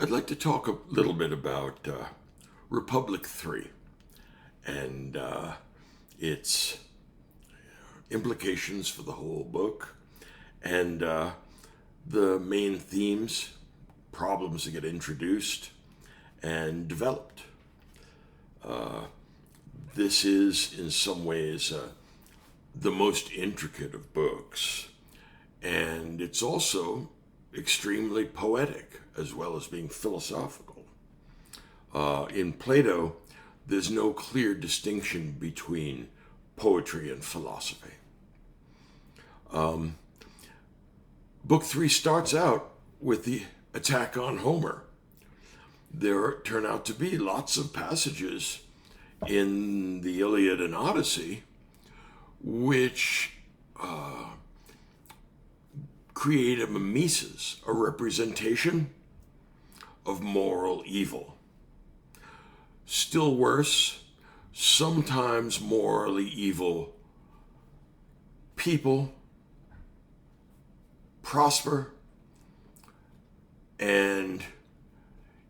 I'd like to talk a little bit about Republic 3 and its implications for the whole book and the main themes, problems that get introduced and developed. This is, in some ways, the most intricate of books, and it's also extremely poetic as well as being philosophical. In Plato, there's no clear distinction between poetry and philosophy. Book 3 starts out with the attack on Homer. There turn out to be lots of passages in the Iliad and Odyssey which create a mimesis, a representation of moral evil. Still worse, sometimes morally evil people prosper, and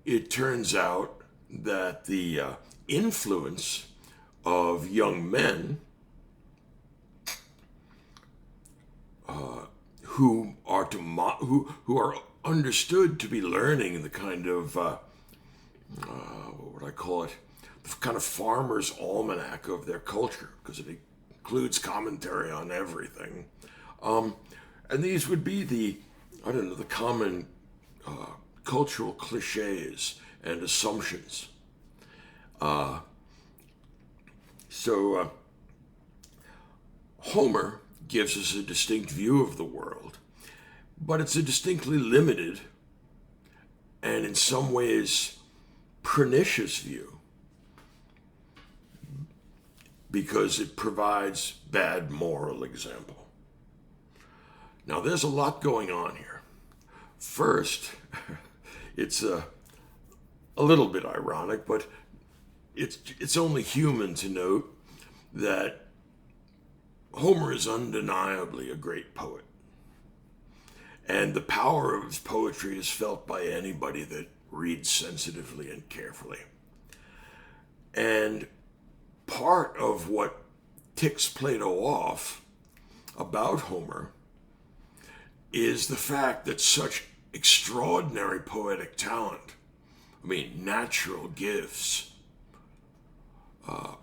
it turns out that the influence of young men who are understood to be learning the kind of what would I call it, the kind of farmer's almanac of their culture, because it includes commentary on everything. And these would be the common cultural cliches and assumptions. So Homer gives us a distinct view of the world, but it's a distinctly limited and in some ways pernicious view because it provides bad moral example. Now, there's a lot going on here. First, it's a little bit ironic, but it's only human to note that Homer is undeniably a great poet. And the power of his poetry is felt by anybody that reads sensitively and carefully. And part of what ticks Plato off about Homer is the fact that such extraordinary poetic talent, natural gifts,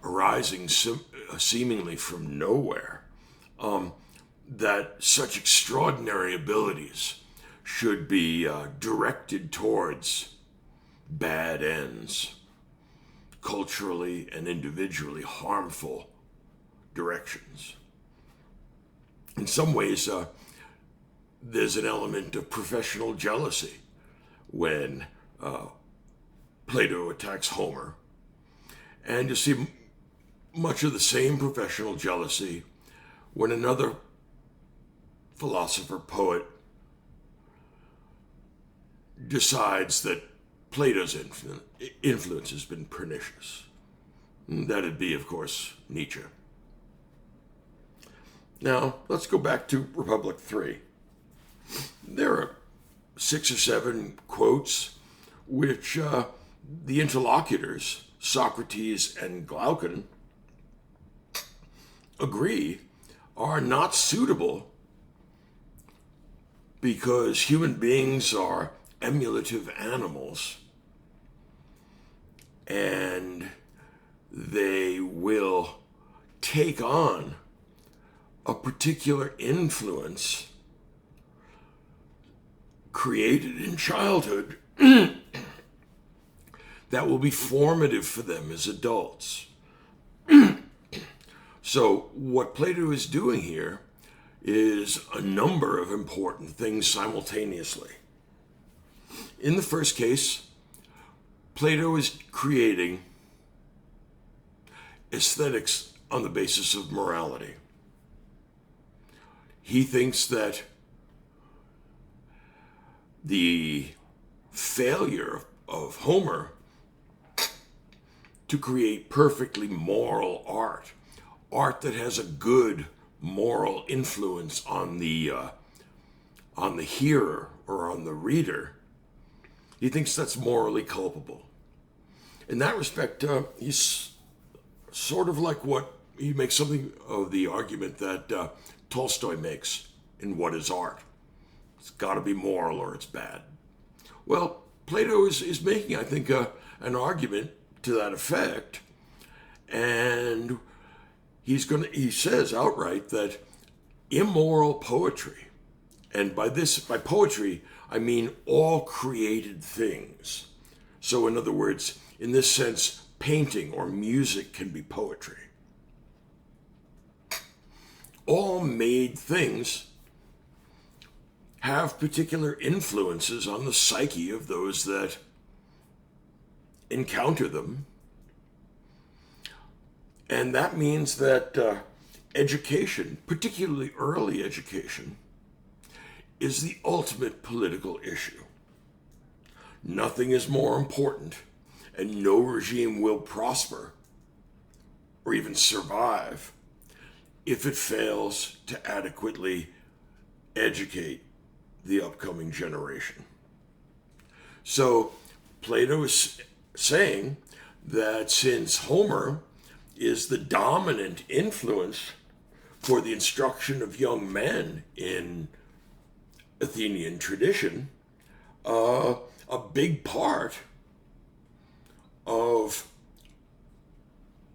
arising seemingly from nowhere, that such extraordinary abilities should be directed towards bad ends, culturally and individually harmful directions. In some ways, there's an element of professional jealousy when Plato attacks Homer. And you see much of the same professional jealousy when another philosopher poet decides that Plato's influence has been pernicious. That'd be, of course, Nietzsche. Now, let's go back to Republic 3. There are 6 or 7 quotes which the interlocutors, Socrates and Glaucon, agree are not suitable because human beings are emulative animals and they will take on a particular influence created in childhood that will be formative for them as adults. So what Plato is doing here is a number of important things simultaneously. In the first case, Plato is creating aesthetics on the basis of morality. He thinks that the failure of Homer to create perfectly moral art that has a good moral influence on the hearer or on the reader, He thinks that's morally culpable. In that respect, he's sort of like what he makes something of the argument that Tolstoy makes in What is Art? It's got to be moral or it's bad. Well, Plato is making, I think, an argument to that effect, and he says outright that immoral poetry, and by poetry, I mean all created things. So in other words, in this sense, painting or music can be poetry. All made things have particular influences on the psyche of those that encounter them. And that means that education, particularly early education, is the ultimate political issue. Nothing is more important, and no regime will prosper or even survive if it fails to adequately educate the upcoming generation. So Plato is saying that since Homer is the dominant influence for the instruction of young men in Athenian tradition, a big part of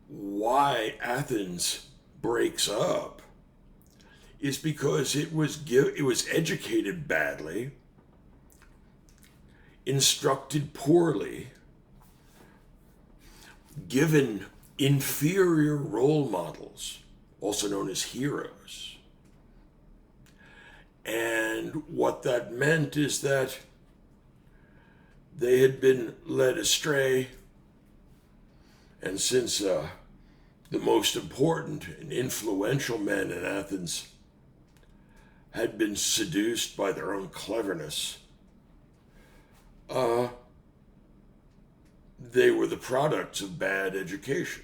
why Athens breaks up is because it was educated badly, instructed poorly, given inferior role models, also known as heroes. And what that meant is that they had been led astray, and since the most important and influential men in Athens had been seduced by their own cleverness, they were the products of bad education.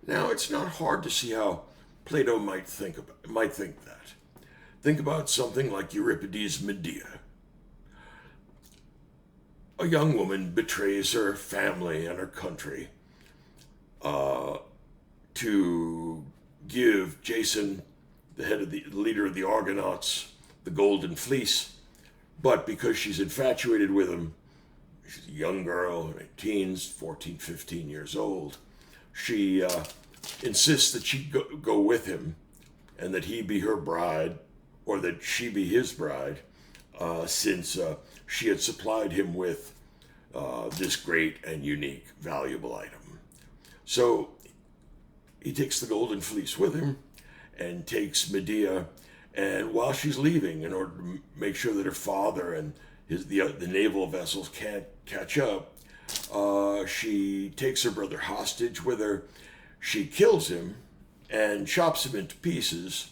Now, it's not hard to see how Plato might think that. Think about something like Euripides' Medea. A young woman betrays her family and her country to give Jason, the leader of the Argonauts, the golden fleece, but because she's infatuated with him, she's a young girl, in her teens, 14, 15 years old, she insists that she go with him and that he be her bride, or that she be his bride, since she had supplied him with this great and unique, valuable item. So he takes the golden fleece with him and takes Medea, and while she's leaving, in order to make sure that her father and the naval vessels can't catch up, she takes her brother hostage with her. She kills him and chops him into pieces,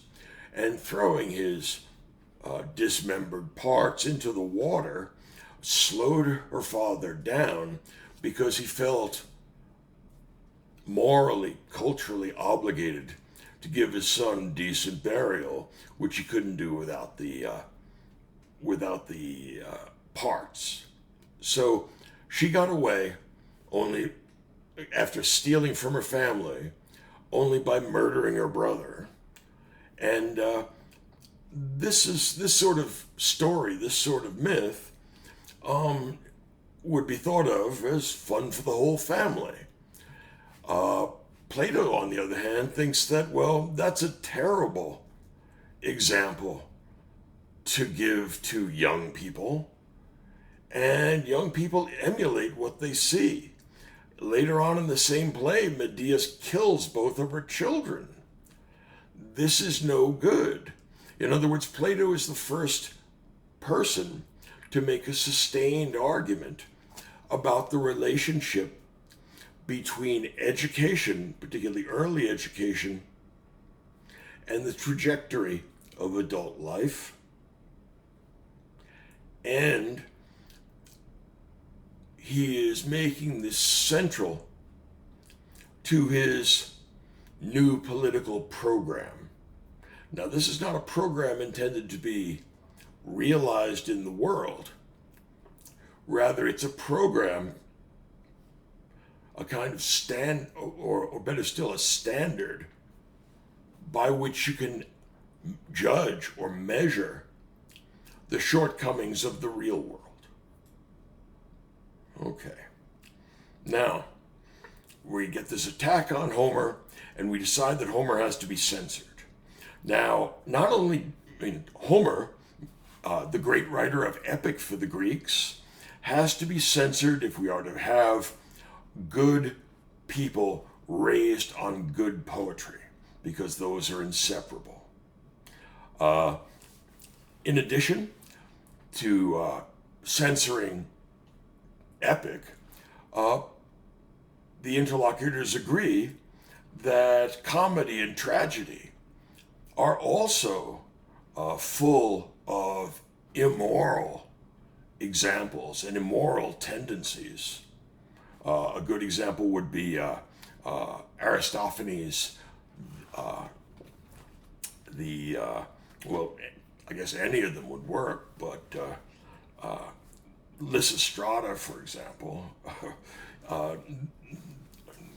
and throwing his dismembered parts into the water, slowed her father down because he felt morally, culturally obligated to give his son decent burial, which he couldn't do without the parts. So she got away only after stealing from her family, only by murdering her brother. And this sort of story, this sort of myth, would be thought of as fun for the whole family. Plato, on the other hand, thinks that, well, that's a terrible example to give to young people, and young people emulate what they see. Later on in the same play, Medea kills both of her children. This is no good. In other words, Plato is the first person to make a sustained argument about the relationship between education, particularly early education, and the trajectory of adult life. And he is making this central to his new political program. Now, this is not a program intended to be realized in the world. Rather, it's a program, a kind of or better still, a standard by which you can judge or measure the shortcomings of the real world. Okay. Now, we get this attack on Homer, and we decide that Homer has to be censored. Now, not only, Homer, the great writer of epic for the Greeks, has to be censored if we are to have good people raised on good poetry, because those are inseparable. In addition to censoring epic, the interlocutors agree that comedy and tragedy are also full of immoral examples and immoral tendencies. A good example would be Aristophanes, well, I guess any of them would work, but Lysistrata, for example,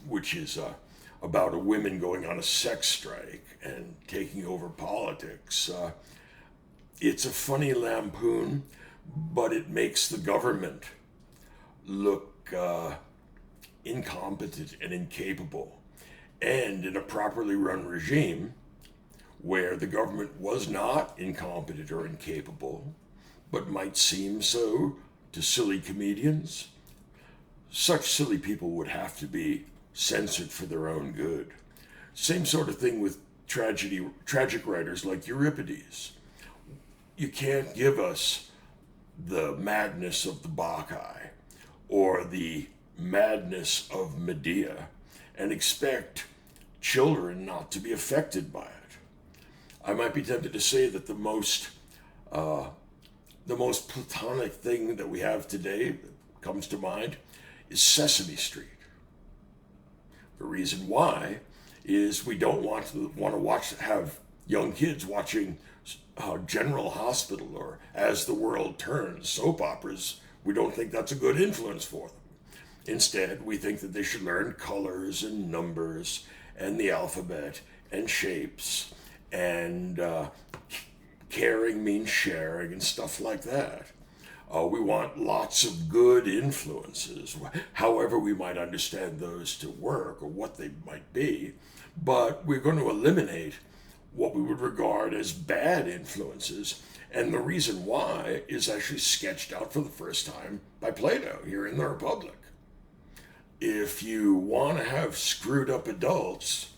which is about a women going on a sex strike and taking over politics. It's a funny lampoon, but it makes the government look incompetent and incapable. And in a properly run regime, where the government was not incompetent or incapable, but might seem so to silly comedians, such silly people would have to be censored for their own good. Same sort of thing with tragic writers like Euripides. You can't give us the madness of the Bacchae or the madness of Medea and expect children not to be affected by it. I might be tempted to say that the most platonic thing that we have today that comes to mind is Sesame Street. The reason why is we don't want to have young kids watching General Hospital or As the World Turns, soap operas. We don't think that's a good influence for them. Instead, we think that they should learn colors and numbers and the alphabet and shapes, and caring means sharing and stuff like that. We want lots of good influences, however we might understand those to work or what they might be, but we're going to eliminate what we would regard as bad influences, and the reason why is actually sketched out for the first time by Plato here in the Republic. If you want to have screwed up adults,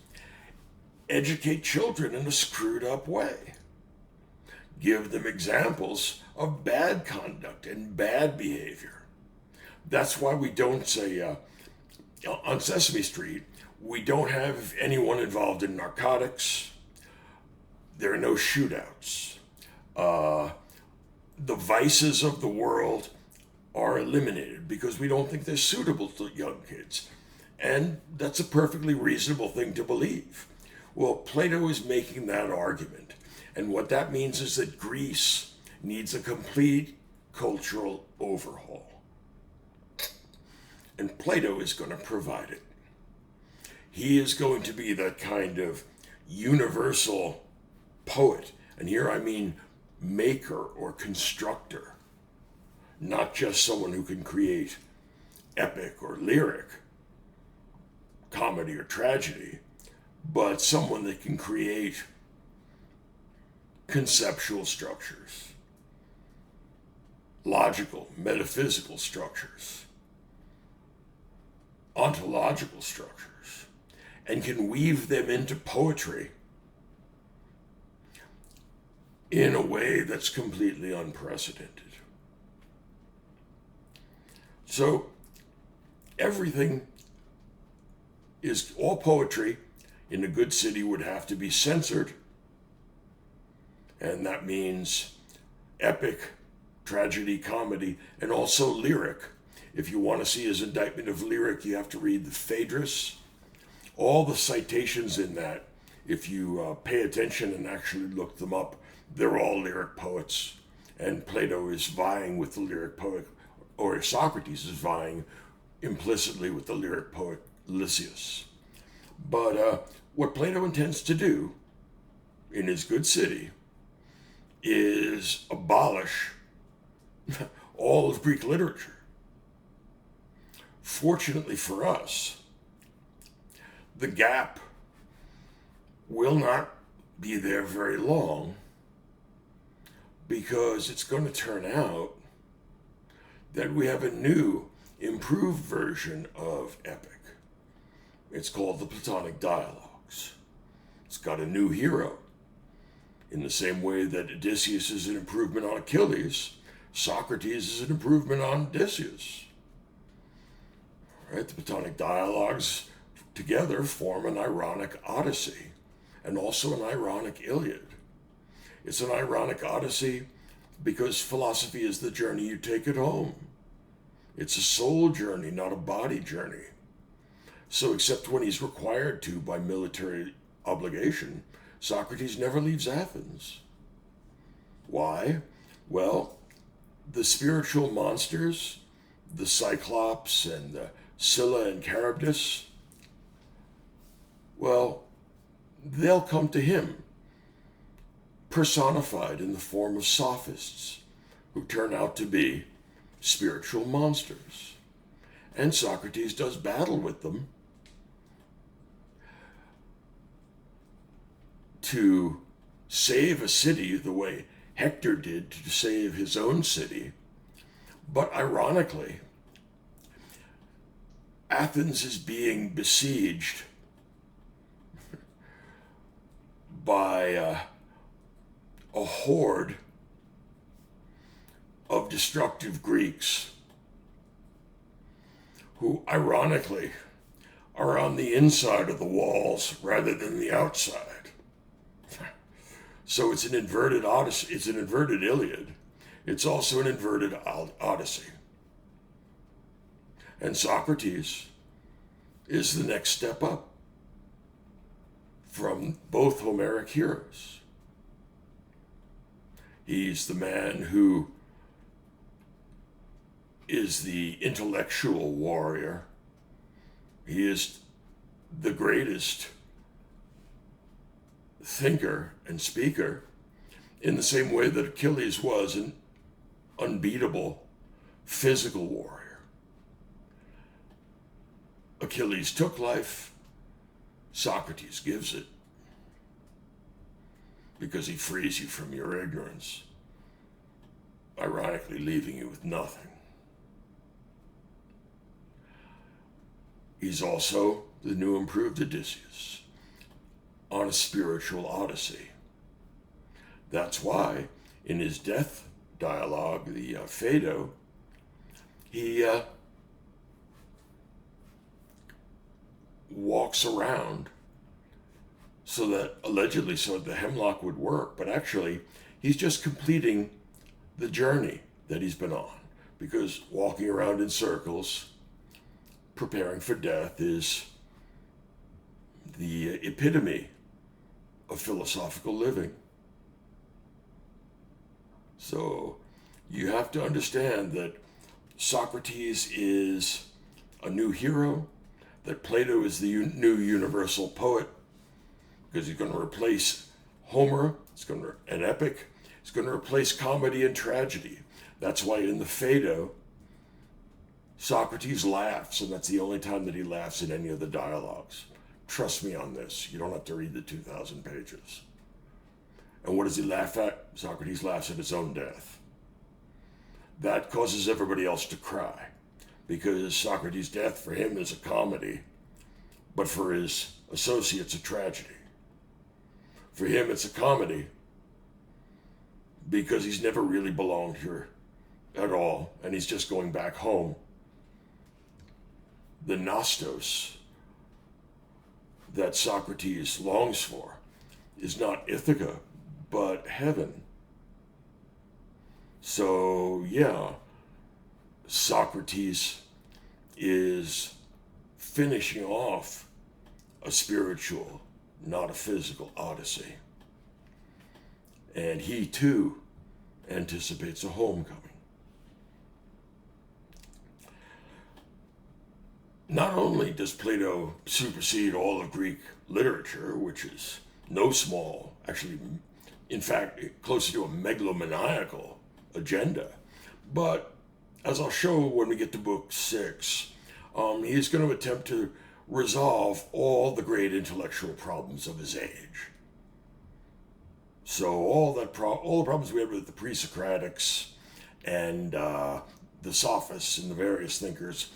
educate children in a screwed up way. Give them examples of bad conduct and bad behavior. That's why we don't say, on Sesame Street, we don't have anyone involved in narcotics. There are no shootouts. The vices of the world are eliminated because we don't think they're suitable to young kids. And that's a perfectly reasonable thing to believe. Well, Plato is making that argument. And what that means is that Greece needs a complete cultural overhaul. And Plato is going to provide it. He is going to be that kind of universal poet. And here I mean maker or constructor. Not just someone who can create epic or lyric, comedy or tragedy, but someone that can create conceptual structures, logical, metaphysical structures, ontological structures, and can weave them into poetry in a way that's completely unprecedented. So everything is, all poetry in a good city would have to be censored. And that means epic, tragedy, comedy, and also lyric. If you want to see his indictment of lyric, you have to read the Phaedrus. All the citations in that, if you pay attention and actually look them up, they're all lyric poets. And Plato is vying with the lyric poet or Socrates is vying implicitly with the lyric poet Lysias. But what Plato intends to do in his good city is abolish all of Greek literature. Fortunately for us, the gap will not be there very long, because it's going to turn out that we have a new, improved version of epic. It's called the Platonic Dialogues. It's got a new hero. In the same way that Odysseus is an improvement on Achilles, Socrates is an improvement on Odysseus. Right? The Platonic Dialogues together form an ironic Odyssey and also an ironic Iliad. It's an ironic Odyssey because philosophy is the journey you take it home. It's a soul journey, not a body journey. So, except when he's required to by military obligation, Socrates never leaves Athens. Why? Well, the spiritual monsters, the Cyclops and the Scylla and Charybdis, well, they'll come to him, personified in the form of sophists, who turn out to be spiritual monsters. And Socrates does battle with them to save a city the way Hector did to save his own city. But ironically, Athens is being besieged by a horde of destructive Greeks who, ironically, are on the inside of the walls rather than the outside. So it's an inverted Odyssey. It's an inverted Iliad. It's also an inverted Odyssey. And Socrates is the next step up from both Homeric heroes. He's the man who is the intellectual warrior. He is the greatest thinker and speaker, in the same way that Achilles was an unbeatable physical warrior. Achilles took life, Socrates gives it, because he frees you from your ignorance, ironically leaving you with nothing. He's also the new improved Odysseus on a spiritual odyssey. That's why in his death dialogue, the Phaedo, he walks around so that allegedly so the hemlock would work, but actually he's just completing the journey that he's been on, because walking around in circles preparing for death is the epitome of philosophical living. So you have to understand that Socrates is a new hero, that Plato is the new universal poet, because he's going to replace Homer, an epic. He's going to replace comedy and tragedy. That's why in the Phaedo, Socrates laughs, and that's the only time that he laughs in any of the dialogues. Trust me on this. You don't have to read the 2,000 pages. And what does he laugh at? Socrates laughs at his own death. That causes everybody else to cry, because Socrates' death for him is a comedy, but for his associates a tragedy. For him it's a comedy because he's never really belonged here at all, and he's just going back home. The Nostos that Socrates longs for is not Ithaca, but heaven. So, yeah, Socrates is finishing off a spiritual, not a physical odyssey. And he, too, anticipates a homecoming. not only does Plato supersede all of Greek literature, which is no small, actually, in fact, closer to a megalomaniacal agenda, but as I'll show when we get to book 6, he's going to attempt to resolve all the great intellectual problems of his age. So all the problems we had with the pre-Socratics and the sophists and the various thinkers,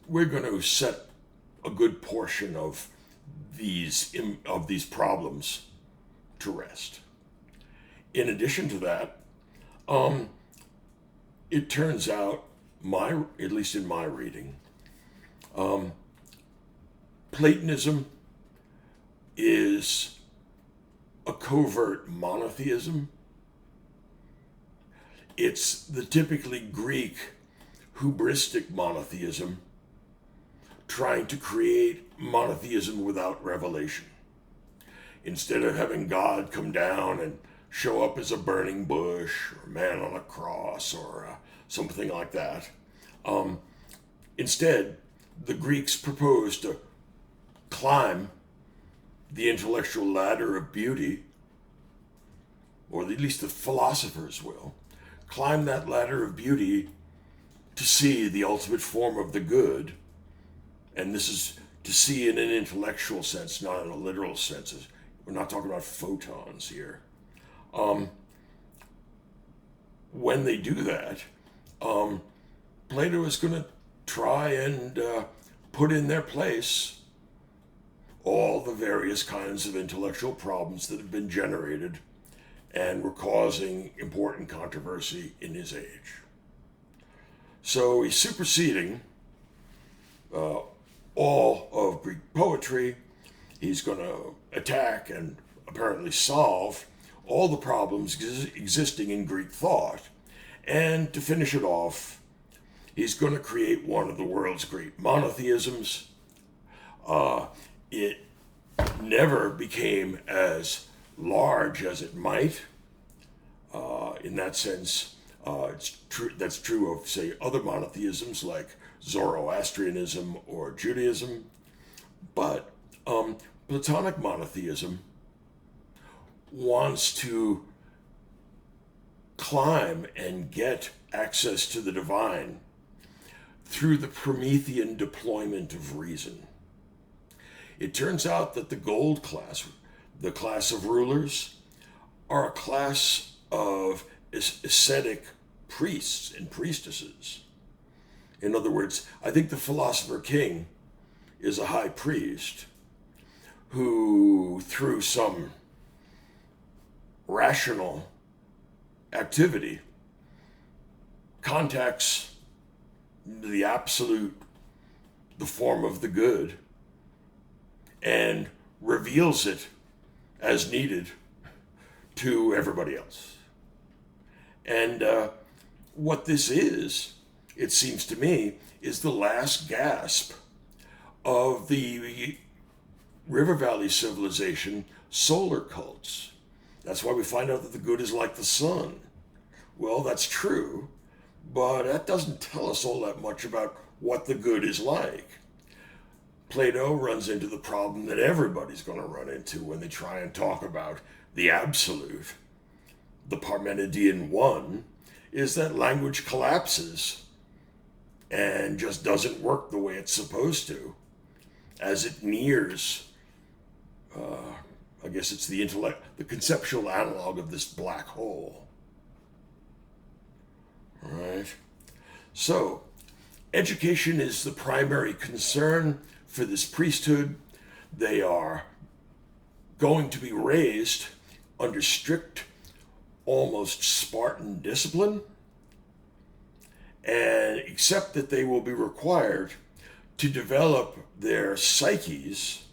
we're going to set a good portion of these problems to rest. In addition to that, it turns out, at least in my reading, Platonism is a covert monotheism. It's the typically Greek hubristic monotheism, trying to create monotheism without revelation. Instead of having God come down and show up as a burning bush or a man on a cross or something like that, instead, the Greeks proposed to climb the intellectual ladder of beauty, or at least the philosophers will, climb that ladder of beauty to see the ultimate form of the good. And this is to see in an intellectual sense, not in a literal sense. We're not talking about photons here. When they do that, Plato is going to try and put in their place all the various kinds of intellectual problems that have been generated and were causing important controversy in his age. So he's superseding all of Greek poetry. He's going to attack and apparently solve all the problems existing in Greek thought. And to finish it off, he's going to create one of the world's great monotheisms. It never became as large as it might. In that sense, that's true of, say, other monotheisms like Zoroastrianism or Judaism. But Platonic monotheism wants to climb and get access to the divine through the Promethean deployment of reason. It turns out that the gold class, the class of rulers, are a class of ascetic priests and priestesses. In other words, I think the philosopher king is a high priest who, through some rational activity, contacts the absolute, the form of the good, and reveals it as needed to everybody else. And what this is, it seems to me, is the last gasp of the River Valley civilization solar cults. That's why we find out that the good is like the sun. Well, that's true, but that doesn't tell us all that much about what the good is like. Plato runs into the problem that everybody's going to run into when they try and talk about the absolute. The Parmenidean one is that language collapses and just doesn't work the way it's supposed to as it nears, I guess it's the conceptual analog of this black hole. All right. So, education is the primary concern for this priesthood. They are going to be raised under strict, almost Spartan discipline, and except that they will be required to develop their psyches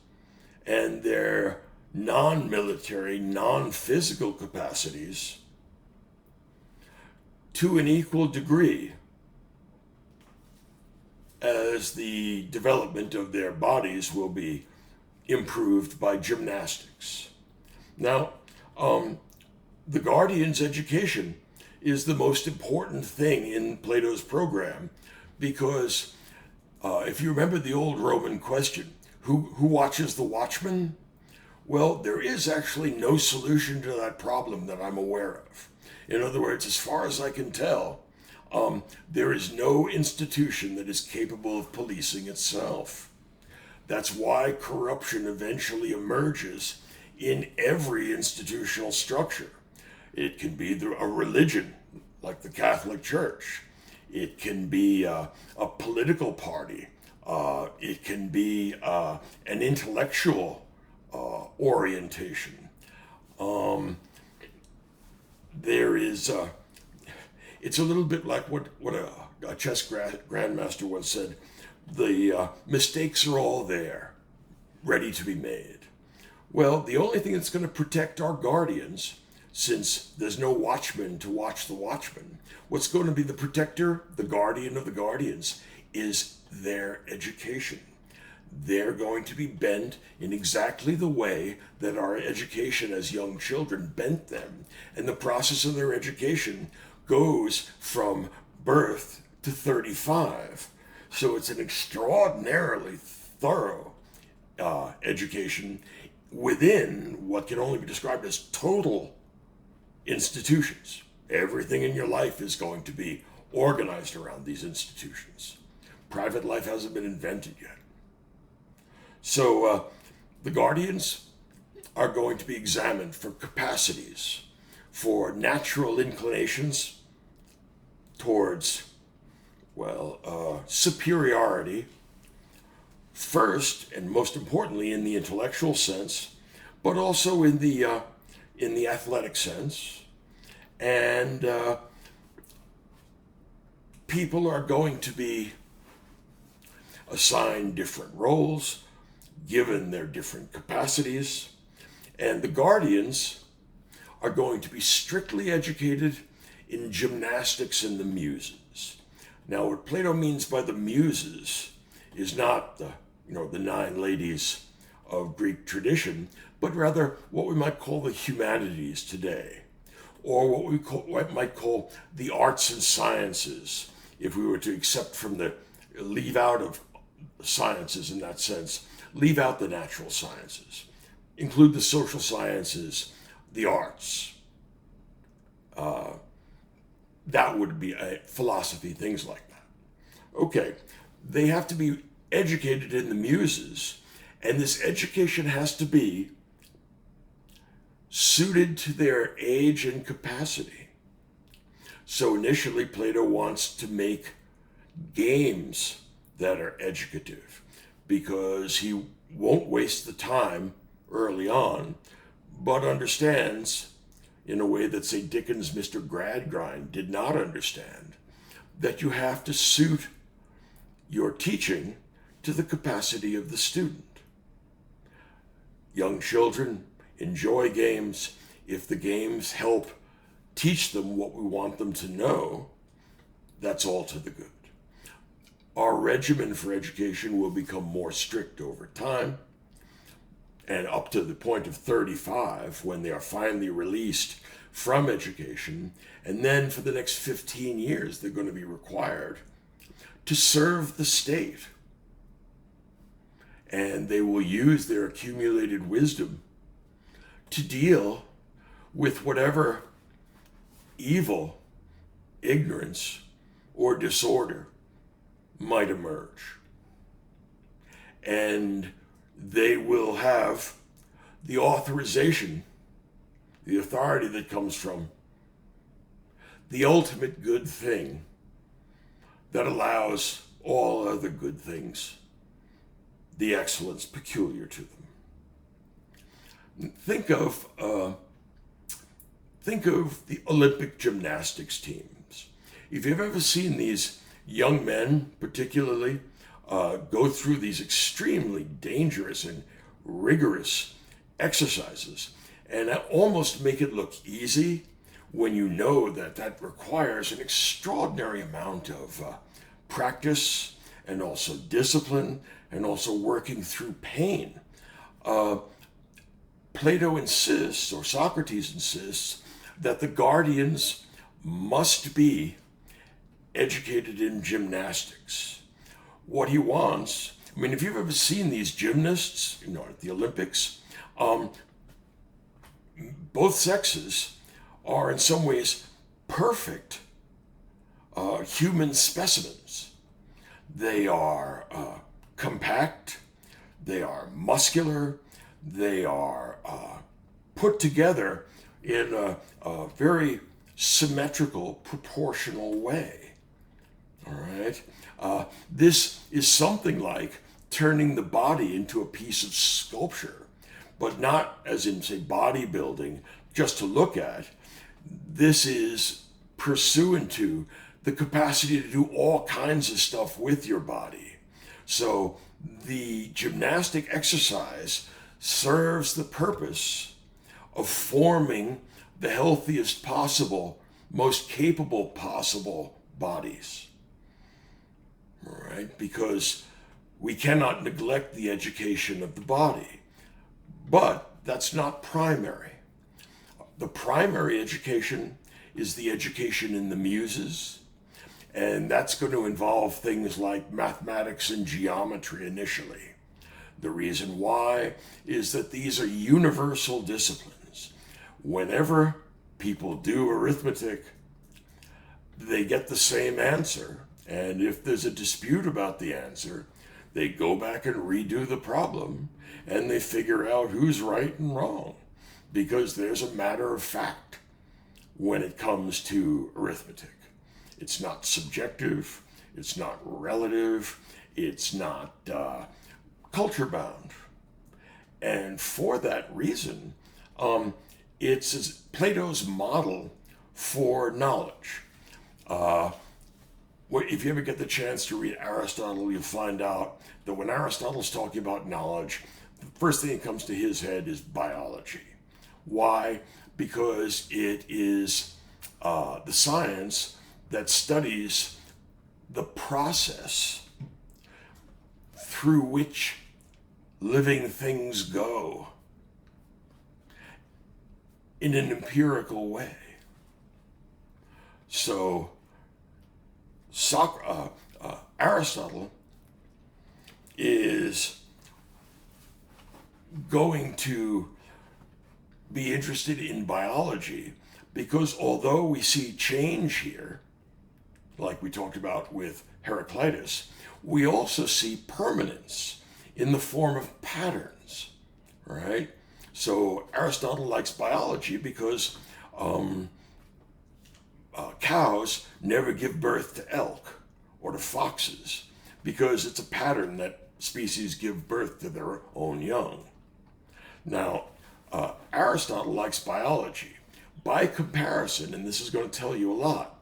and their non-military, non-physical capacities to an equal degree as the development of their bodies will be improved by gymnastics. Now, the Guardian's education is the most important thing in Plato's program because If you remember the old Roman question, who watches the watchman? Well, there is actually no solution to that problem that I'm aware of. In other words, as far as I can tell, there is no institution that is capable of policing itself. That's why corruption eventually emerges in every institutional structure. It can be a religion, like the Catholic Church. It can be a political party. It can be an intellectual orientation. There is, it's a little bit like what a chess grandmaster once said, the mistakes are all there, ready to be made. Well, the only thing that's going to protect our guardians, since there's no watchman to watch the watchman, what's going to be the protector, the guardian of the guardians, is their education. They're going to be bent in exactly the way that our education as young children bent them. And the process of their education goes from birth to 35. So it's an extraordinarily thorough education within what can only be described as total institutions. Everything in your life is going to be organized around these institutions. Private life hasn't been invented yet. So the guardians are going to be examined for capacities, for natural inclinations towards, superiority, first and most importantly in the intellectual sense, but also in the athletic sense. And people are going to be assigned different roles, given their different capacities, and the guardians are going to be strictly educated in gymnastics and the muses. Now, what Plato means by the muses is not the 9 ladies of Greek tradition, but rather what we might call the humanities today, or what might call the arts and sciences, if we were to leave out of sciences in that sense, leave out the natural sciences, include the social sciences, the arts. That would be a philosophy, things like that. Okay, they have to be educated in the muses, and this education has to be suited to their age and capacity. So initially, Plato wants to make games that are educative, because he won't waste the time early on, but understands, in a way that, say, Dickens' Mr. Gradgrind did not understand, that you have to suit your teaching to the capacity of the student. Young children enjoy games. If the games help teach them what we want them to know, that's all to the good. Our regimen for education will become more strict over time, and up to the point of 35, when they are finally released from education, and then for the next 15 years, they're going to be required to serve the state. And they will use their accumulated wisdom to deal with whatever evil, ignorance, or disorder might emerge. And they will have the authorization, the authority that comes from the ultimate good thing that allows all other good things the excellence peculiar to them. Think of the Olympic gymnastics teams. If you've ever seen these young men, particularly, go through these extremely dangerous and rigorous exercises and almost make it look easy, when you know that requires an extraordinary amount of practice and also discipline and also working through pain. Plato insists, or Socrates insists, that the guardians must be educated in gymnastics. what he wants, I mean, if you've ever seen these gymnasts, at the Olympics, both sexes are in some ways perfect human specimens. They are compact, they are muscular, they are put together in a very symmetrical, proportional way. All right? This is something like turning the body into a piece of sculpture, but not as in, say, bodybuilding, just to look at. This is pursuant to the capacity to do all kinds of stuff with your body. So the gymnastic exercise serves the purpose of forming the healthiest possible, most capable possible bodies. All right? Because we cannot neglect the education of the body. But that's not primary. The primary education is the education in the muses, and that's going to involve things like mathematics and geometry initially. The reason why is that these are universal disciplines. Whenever people do arithmetic, they get the same answer, and if there's a dispute about the answer, they go back and redo the problem, and they figure out who's right and wrong, because there's a matter of fact when it comes to arithmetic. It's not subjective, it's not relative, it's not culture bound. And for that reason, it's Plato's model for knowledge. If you ever get the chance to read Aristotle, you'll find out that when Aristotle's talking about knowledge, the first thing that comes to his head is biology. Why? Because it is the science that studies the process through which living things go in an empirical way. So Aristotle is going to be interested in biology because although we see change here, like we talked about with Heraclitus, we also see permanence in the form of patterns, right? So Aristotle likes biology because cows never give birth to elk or to foxes because it's a pattern that species give birth to their own young. Now, Aristotle likes biology. By comparison, and this is going to tell you a lot,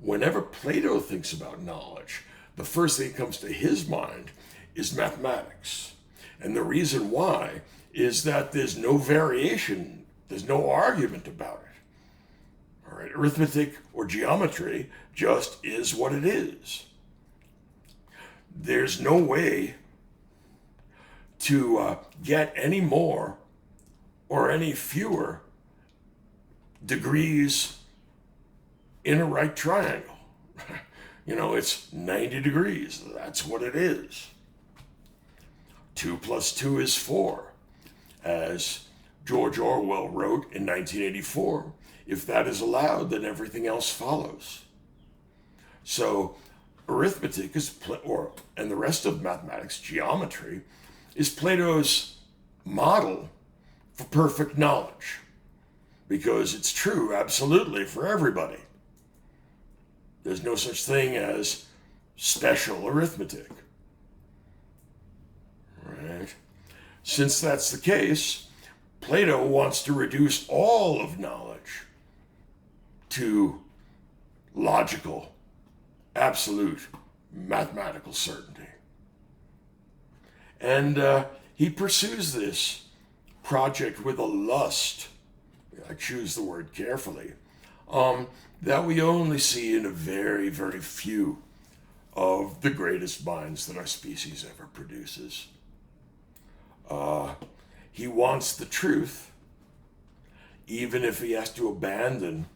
whenever Plato thinks about knowledge, the first thing that comes to his mind is mathematics. And the reason why is that there's no variation, there's no argument about it. All right, arithmetic or geometry just is what it is. There's no way to get any more or any fewer degrees in a right triangle. It's 90 degrees. That's what it is. 2 plus 2 is 4. As George Orwell wrote in 1984, if that is allowed, then everything else follows. So arithmetic and the rest of mathematics, geometry, is Plato's model for perfect knowledge. Because it's true, absolutely, for everybody. There's no such thing as special arithmetic. Right? Since that's the case, Plato wants to reduce all of knowledge to logical, absolute, mathematical certainty. And he pursues this project with a lust, I choose the word carefully, that we only see in a very, very few of the greatest minds that our species ever produces. He wants the truth, even if he has to abandon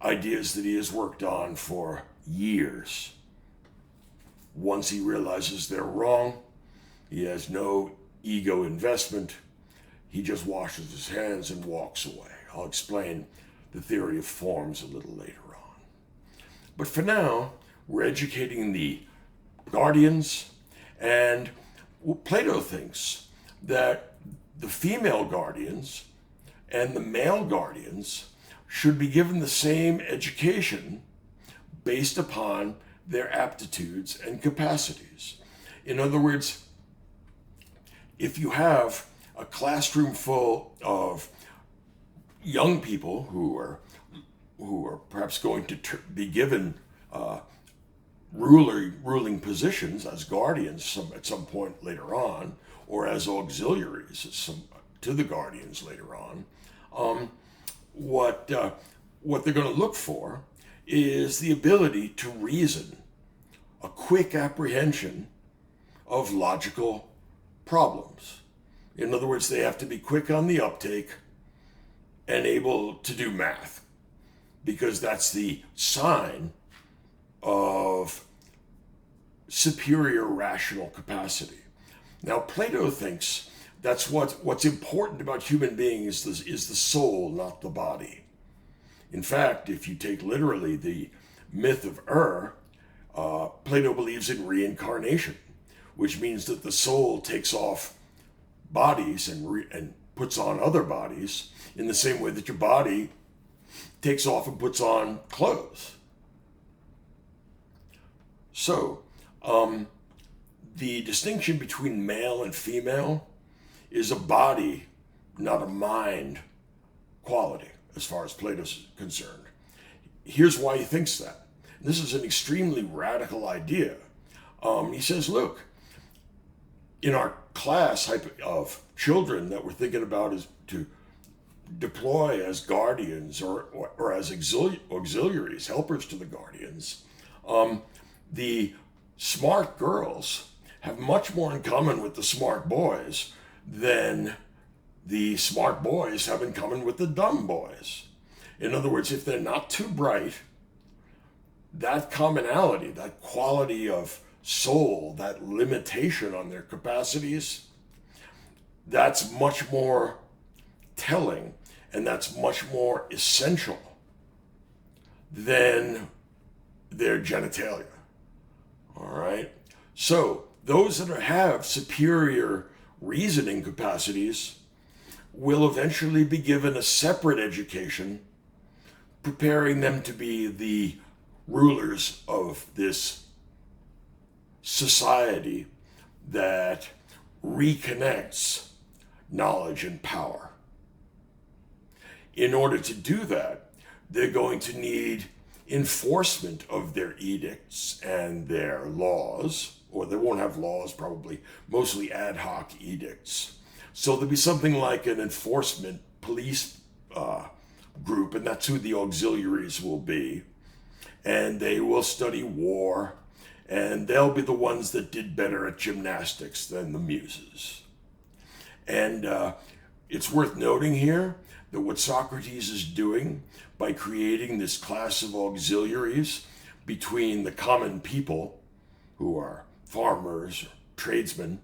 ideas that he has worked on for years. once he realizes they're wrong, he has no ego investment. He just washes his hands and walks away. I'll explain the theory of forms a little later on. But for now, we're educating the guardians, and Plato thinks that the female guardians and the male guardians should be given the same education based upon their aptitudes and capacities. In other words, if you have a classroom full of young people who are perhaps going to be given ruling positions as guardians at some point later on, or as auxiliaries to the guardians later on, what they're going to look for is the ability to reason, a quick apprehension of logical problems. In other words, they have to be quick on the uptake and able to do math, because that's the sign of superior rational capacity. Now, Plato thinks that's what's important about human beings is the soul, not the body. In fact, if you take literally the myth of Plato believes in reincarnation, which means that the soul takes off bodies and puts on other bodies in the same way that your body takes off and puts on clothes. So, the distinction between male and female is a body, not a mind quality, as far as Plato's concerned. Here's why he thinks that. This is an extremely radical idea. He says, look, in our class of children that we're thinking about is to deploy as guardians or as auxiliaries, helpers to the guardians, the smart girls have much more in common with the smart boys than the smart boys have in common with the dumb boys. In other words, if they're not too bright, that commonality, that quality of soul, that limitation on their capacities, that's much more telling, and that's much more essential than their genitalia. All right? So, those that have superior reasoning capacities will eventually be given a separate education, preparing them to be the rulers of this society that reconnects knowledge and power. In order to do that, they're going to need enforcement of their edicts and their laws, or they won't have laws, probably, mostly ad hoc edicts. So there'll be something like an enforcement police group, and that's who the auxiliaries will be. And they will study war, and they'll be the ones that did better at gymnastics than the muses. And it's worth noting here that what Socrates is doing by creating this class of auxiliaries between the common people, who are farmers, or tradesmen,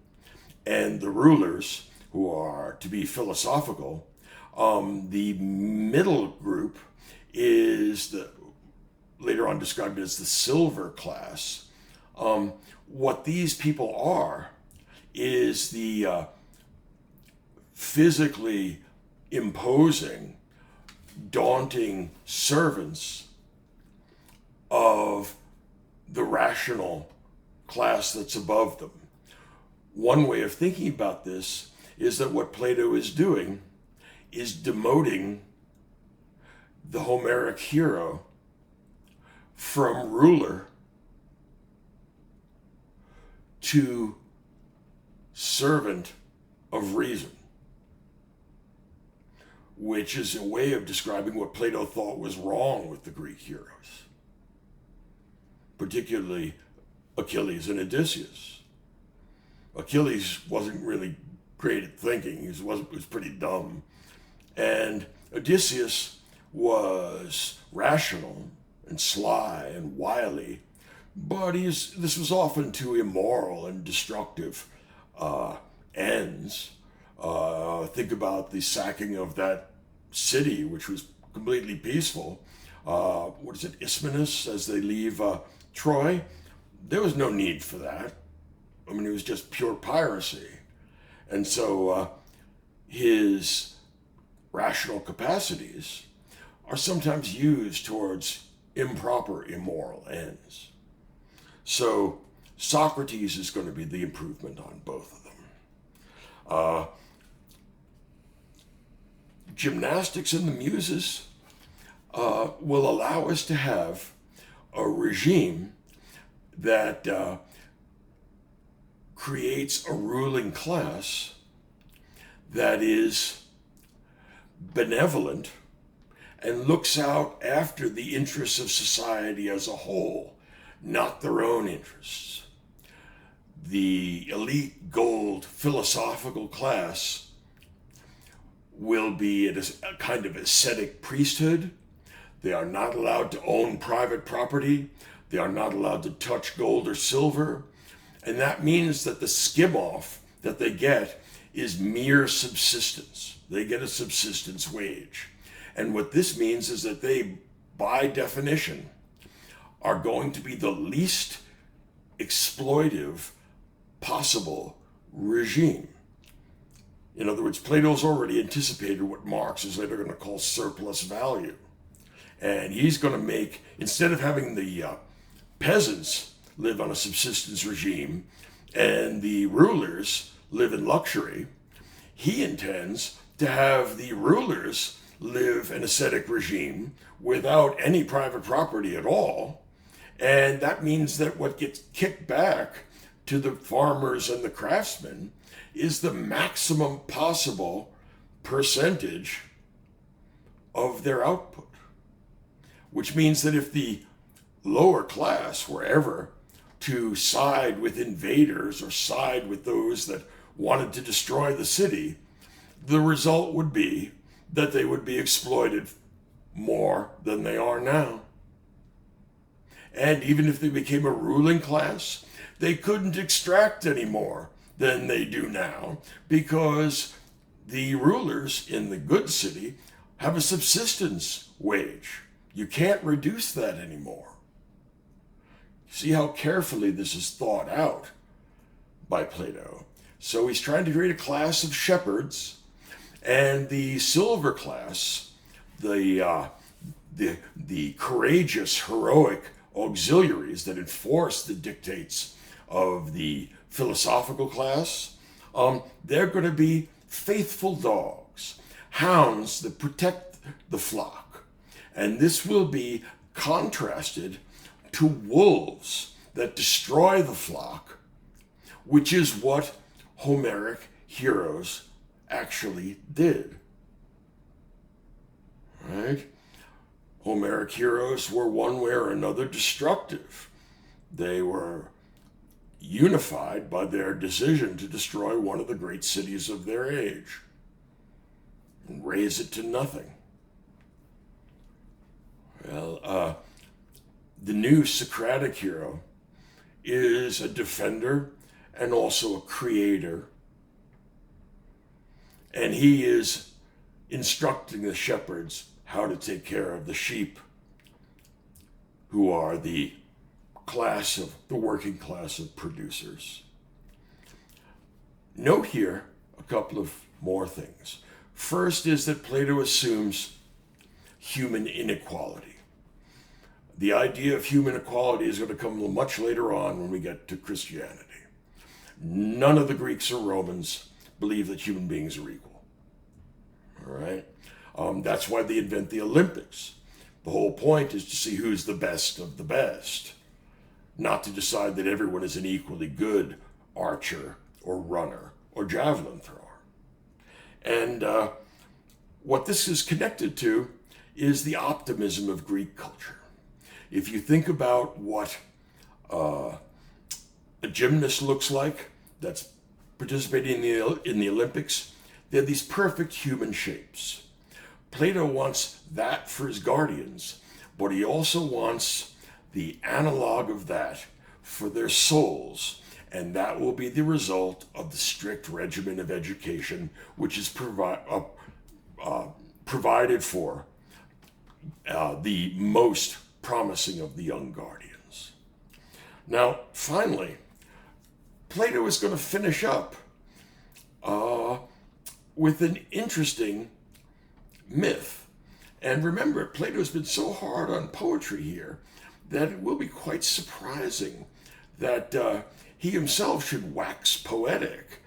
and the rulers, who are to be philosophical, the middle group is later on described as the silver class. What these people are is the physically imposing, daunting servants of the rational class that's above them. One way of thinking about this is that what Plato is doing is demoting the Homeric hero from ruler to servant of reason, which is a way of describing what Plato thought was wrong with the Greek heroes, particularly Achilles and Odysseus. Achilles wasn't really great at thinking. He was pretty dumb. And Odysseus was rational and sly and wily, But this was often to immoral and destructive ends. Think about the sacking of that city, which was completely peaceful. What is it, Isthmus, as they leave Troy? There was no need for that. I mean, it was just pure piracy. And so his rational capacities are sometimes used towards improper, immoral ends. So Socrates is going to be the improvement on both of them. Gymnastics and the Muses will allow us to have a regime that creates a ruling class that is benevolent and looks out after the interests of society as a whole, not their own interests. The elite gold philosophical class will be a kind of ascetic priesthood. They are not allowed to own private property. They are not allowed to touch gold or silver. And that means that the skim off that they get is mere subsistence. They get a subsistence wage. And what this means is that they, by definition, are going to be the least exploitive possible regime. In other words, Plato's already anticipated what Marx is later going to call surplus value. And he's going to make, instead of having the peasants live on a subsistence regime and the rulers live in luxury, he intends to have the rulers live an ascetic regime without any private property at all. And that means that what gets kicked back to the farmers and the craftsmen is the maximum possible percentage of their output. Which means that if the lower class were ever to side with invaders or side with those that wanted to destroy the city, the result would be that they would be exploited more than they are now. And even if they became a ruling class, they couldn't extract any more than they do now because the rulers in the good city have a subsistence wage. You can't reduce that anymore. See how carefully this is thought out by Plato. So he's trying to create a class of shepherds, and the silver class, the courageous, heroic auxiliaries that enforce the dictates of the philosophical class, they're going to be faithful dogs, hounds that protect the flock. And this will be contrasted to wolves that destroy the flock, which is what Homeric heroes actually did. Right? Homeric heroes were one way or another destructive. They were unified by their decision to destroy one of the great cities of their age and raze it to nothing. Well, the new Socratic hero is a defender and also a creator. And he is instructing the shepherds how to take care of the sheep, who are the working class of producers. Note here a couple of more things. First is that Plato assumes human inequality. The idea of human equality is going to come much later on when we get to Christianity. None of the Greeks or Romans believe that human beings are equal. All right? That's why they invent the Olympics. The whole point is to see who's the best of the best, not to decide that everyone is an equally good archer or runner or javelin thrower. And what this is connected to is the optimism of Greek culture. If you think about what a gymnast looks like that's participating in the Olympics, they're these perfect human shapes. Plato wants that for his guardians, but he also wants the analog of that for their souls, and that will be the result of the strict regimen of education which is provided for the most promising of the young guardians. Now, finally, Plato is going to finish up with an interesting myth. And remember, Plato's been so hard on poetry here that it will be quite surprising that he himself should wax poetic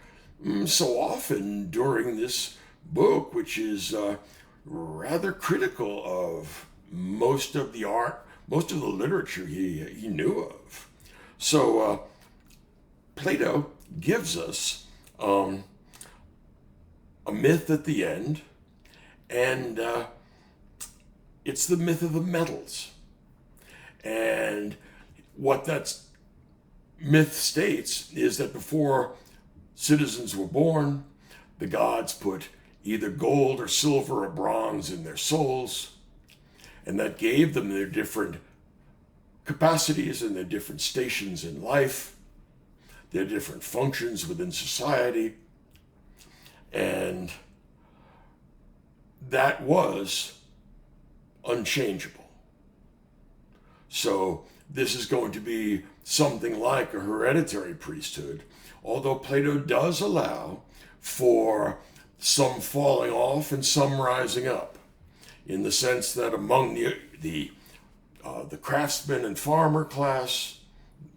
so often during this book, which is rather critical of most of the art, most of the literature he knew of. So Plato gives us a myth at the end, and it's the myth of the metals. And what that myth states is that before citizens were born, the gods put either gold or silver or bronze in their souls, and that gave them their different capacities and their different stations in life, their different functions within society, and that was unchangeable. So this is going to be something like a hereditary priesthood, although Plato does allow for some falling off and some rising up, in the sense that among the craftsman and farmer class,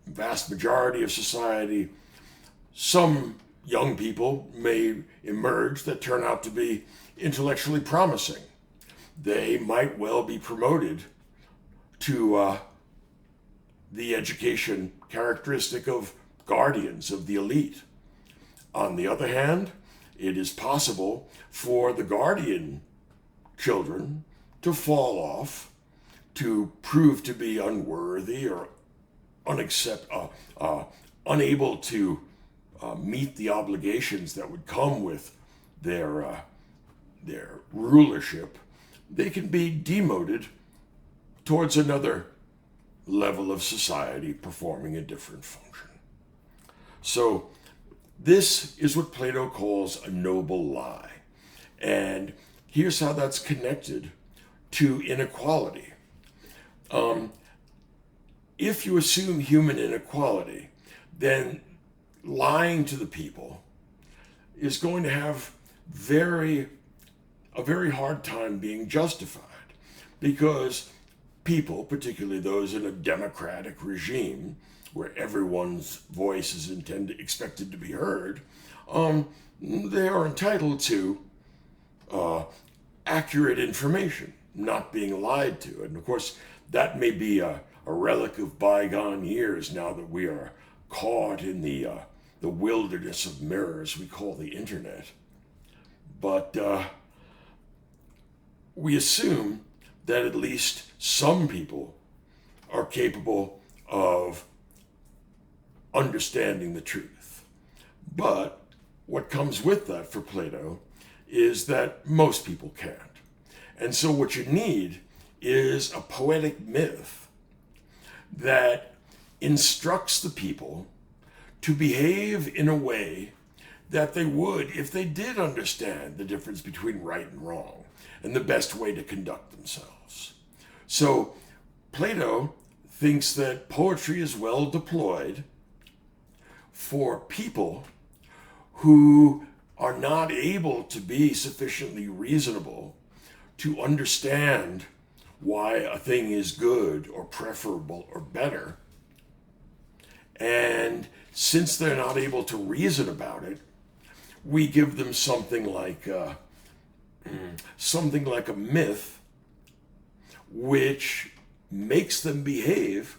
vast majority of society, some young people may emerge that turn out to be intellectually promising. They might well be promoted to the education characteristic of guardians of the elite. On the other hand, it is possible for the guardian children to fall off, to prove to be unworthy or unable to meet the obligations that would come with their rulership. They can be demoted towards another level of society performing a different function. So this is what Plato calls a noble lie. And here's how that's connected to inequality. If you assume human inequality, then lying to the people is going to have a very hard time being justified, because people, particularly those in a democratic regime where everyone's voice is expected to be heard, they are entitled to accurate information, not being lied to. And of course, that may be a relic of bygone years now that we are caught in the wilderness of mirrors we call the internet. But we assume that at least some people are capable of understanding the truth. But what comes with that for Plato is that most people can't. And so what you need is a poetic myth that instructs the people to behave in a way that they would if they did understand the difference between right and wrong and the best way to conduct themselves. So Plato thinks that poetry is well deployed for people who are not able to be sufficiently reasonable to understand why a thing is good or preferable or better. And since they're not able to reason about it, we give them something like a myth which makes them behave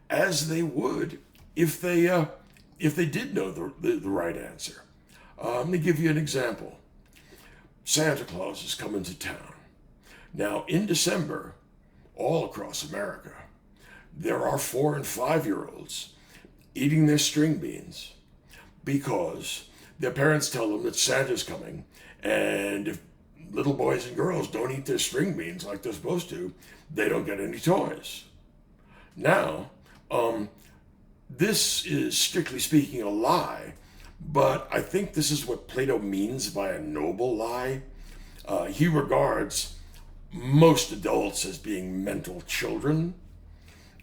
as they would if they did know the right answer. Let me give you an example. Santa Claus is coming to town. Now, in December, all across America, there are 4 and 5-year-olds eating their string beans because their parents tell them that Santa's coming, and if little boys and girls don't eat their string beans like they're supposed to, they don't get any toys. Now, this is strictly speaking a lie, but I think this is what Plato means by a noble lie. He regards most adults as being mental children,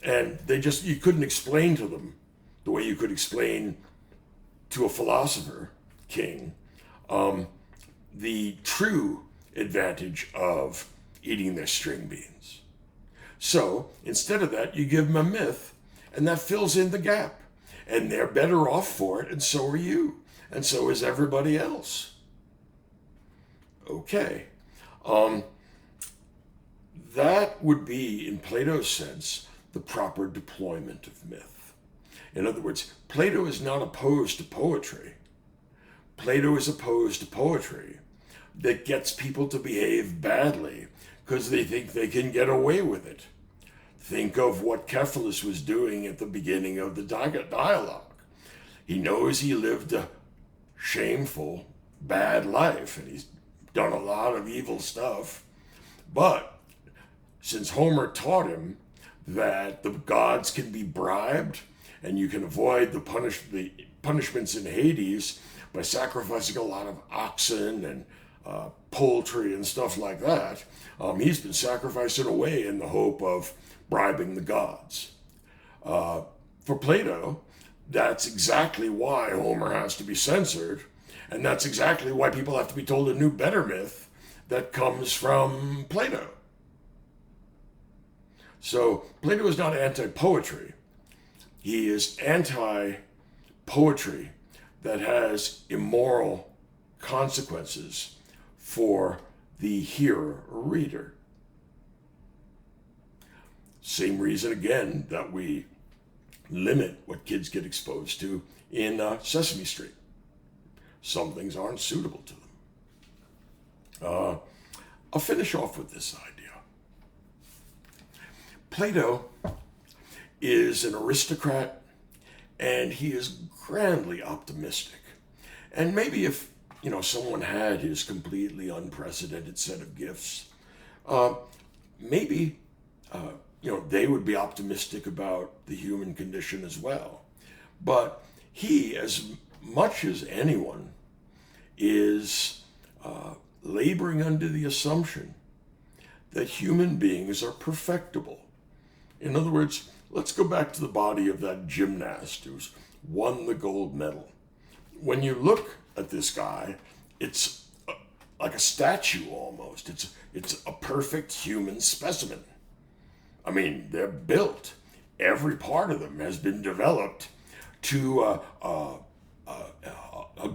and you couldn't explain to them the way you could explain to a philosopher king the true advantage of eating their string beans. So instead of that, you give them a myth, and that fills in the gap. And they're better off for it, and so are you. And so is everybody else. Okay. That would be, in Plato's sense, the proper deployment of myth. In other words, Plato is not opposed to poetry. Plato is opposed to poetry that gets people to behave badly because they think they can get away with it. Think of what Cephalus was doing at the beginning of the dialogue. He knows he lived a shameful, bad life, and he's done a lot of evil stuff. But since Homer taught him that the gods can be bribed and you can avoid the punishments in Hades by sacrificing a lot of oxen and poultry and stuff like that, he's been sacrificing away in the hope of bribing the gods. For Plato, that's exactly why Homer has to be censored, and that's exactly why people have to be told a new, better myth that comes from Plato. So Plato is not anti-poetry. He is anti-poetry that has immoral consequences for the hearer or reader. Same reason, again, that we limit what kids get exposed to in Sesame Street. Some things aren't suitable to them. I'll finish off with this idea. Plato is an aristocrat, and he is grandly optimistic. And maybe if someone had his completely unprecedented set of gifts, maybe they would be optimistic about the human condition as well. But he, as much as anyone, is laboring under the assumption that human beings are perfectible. In other words, let's go back to the body of that gymnast who's won the gold medal. When you look at this guy, it's like a statue almost. It's a perfect human specimen. I mean, they're built. Every part of them has been developed to a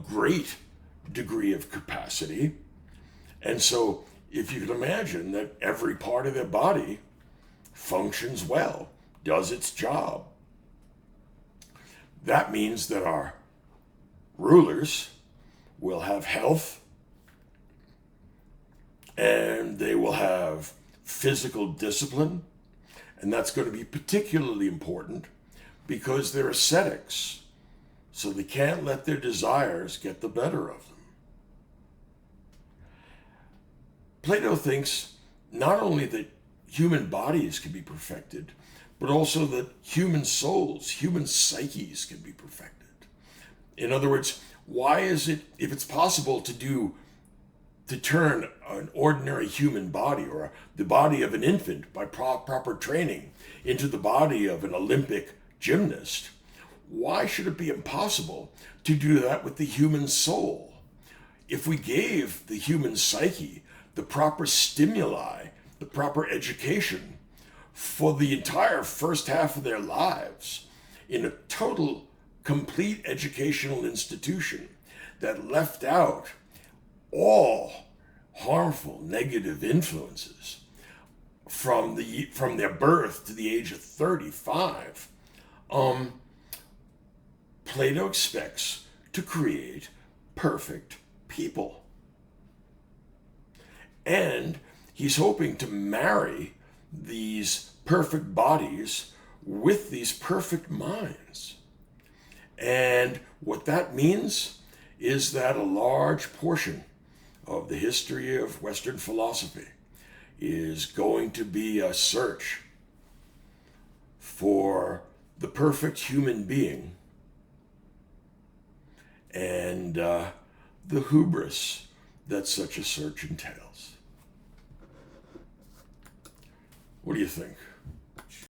great degree of capacity. And so if you can imagine that every part of their body functions well, does its job, that means that our rulers will have health, and they will have physical discipline, and that's going to be particularly important because they're ascetics, so they can't let their desires get the better of them. Plato thinks not only that human bodies can be perfected, but also that human souls, human psyches can be perfected. In other words, why is it, if it's possible to turn an ordinary human body or the body of an infant by proper training into the body of an Olympic gymnast, why should it be impossible to do that with the human soul? If we gave the human psyche the proper stimuli, the proper education for the entire first half of their lives in a total, complete educational institution that left out all harmful, negative influences from their birth to the age of 35, Plato expects to create perfect people. And he's hoping to marry these perfect bodies with these perfect minds. And what that means is that a large portion of the history of Western philosophy is going to be a search for the perfect human being and the hubris that such a search entails. What do you think?